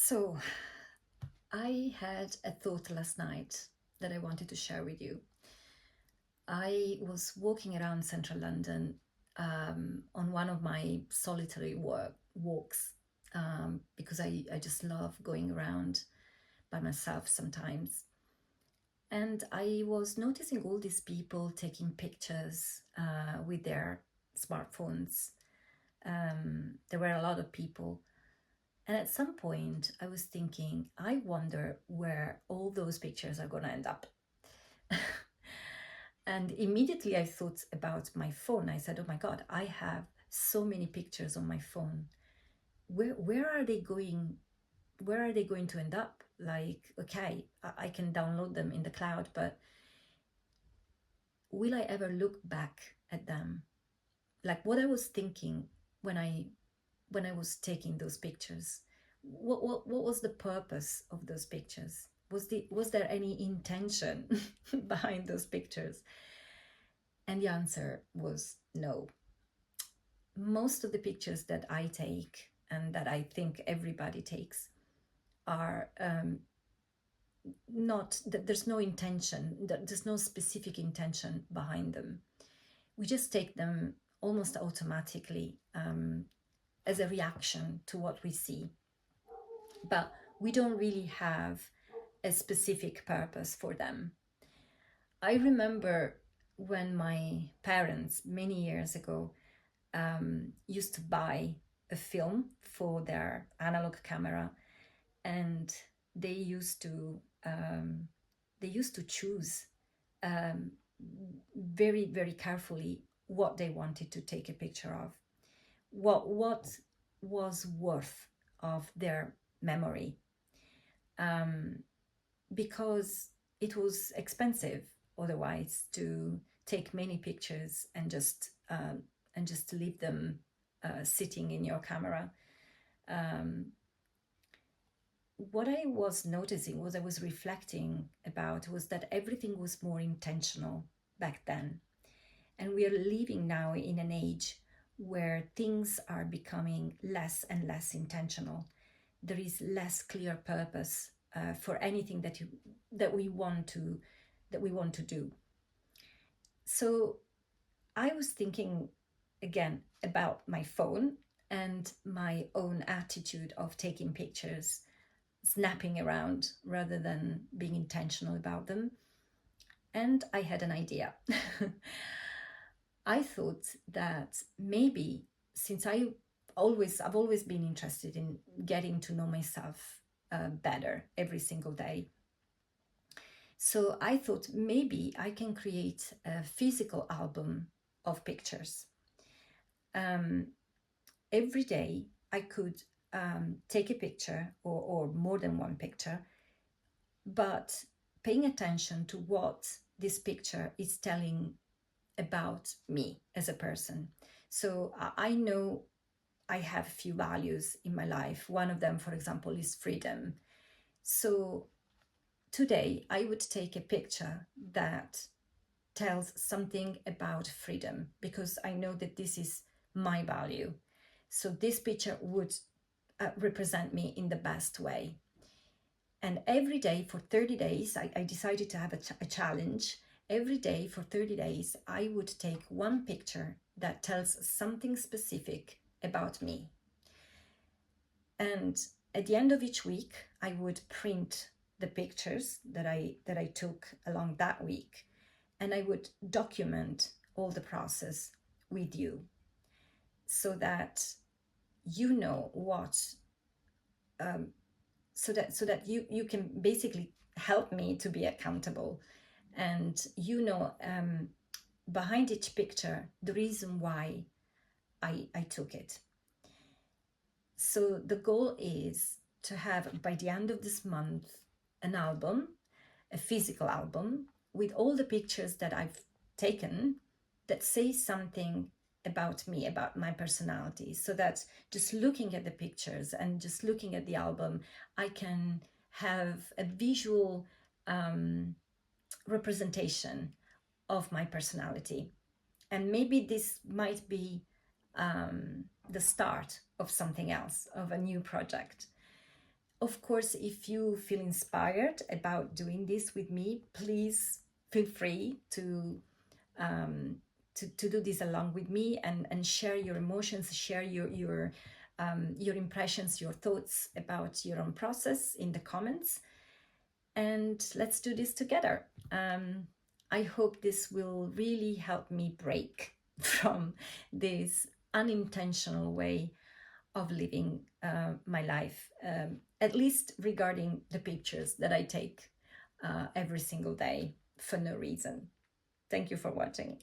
So, I had a thought last night that I wanted to share with you. I was walking around central London on one of my solitary walks because I just love going around by myself sometimes. And I was noticing all these people taking pictures with their smartphones. There were a lot of people. And at some point, I was thinking, I wonder where all those pictures are going to end up. And immediately I thought about my phone. I said, oh my God, I have so many pictures on my phone. Where are they going? Where are they going to end up? Like, okay, I can download them in the cloud, but will I ever look back at them? Like what I was thinking when I was taking those pictures. What was the purpose of those pictures? Was there any intention behind those pictures? And the answer was no. Most of the pictures that I take and that I think everybody takes are not that there's no intention, there's no specific intention behind them. We just take them almost automatically as a reaction to what we see. But we don't really have a specific purpose for them. I remember when my parents, many years ago, used to buy a film for their analog camera, and they used to um, they used to choose um, very very carefully what they wanted to take a picture of, what was worth of their memory, um, because it was expensive otherwise to take many pictures and just leave them sitting in your camera. Um, what I was noticing, what I was reflecting about, was that everything was more intentional back then. And we are living now in an age where things are becoming less and less intentional. There is less clear purpose for anything that we want to do. So I was thinking again about my phone and my own attitude of taking pictures, snapping around rather than being intentional about them. And I had an idea. I thought that maybe, since I've always been interested in getting to know myself better every single day. So I thought maybe I can create a physical album of pictures. Um, every day I could take a picture, or more than one picture, but paying attention to what this picture is telling about me as a person. So I know I have a few values in my life. One of them, for example, is freedom. So today I would take a picture that tells something about freedom, because I know that this is my value. So this picture would represent me in the best way. And every day for 30 days, I decided to have a challenge. Every day for 30 days, I would take one picture that tells something specific about me. And at the end of each week, I would print the pictures that I took along that week, and I would document all the process with you, so that you know what so that you can basically help me to be accountable, and behind each picture the reason why I took it. So the goal is to have, by the end of this month, an album, a physical album, with all the pictures that I've taken that say something about me, about my personality, so that just looking at the pictures and just looking at the album, I can have a visual representation of my personality. And maybe this might be the start of something else, of a new project. Of course, if you feel inspired about doing this with me, please feel free to do this along with me and share your emotions, share your impressions, your thoughts about your own process in the comments, and let's do this together. I hope this will really help me break from this unintentional way of living my life, at least regarding the pictures that I take every single day for no reason. Thank you for watching.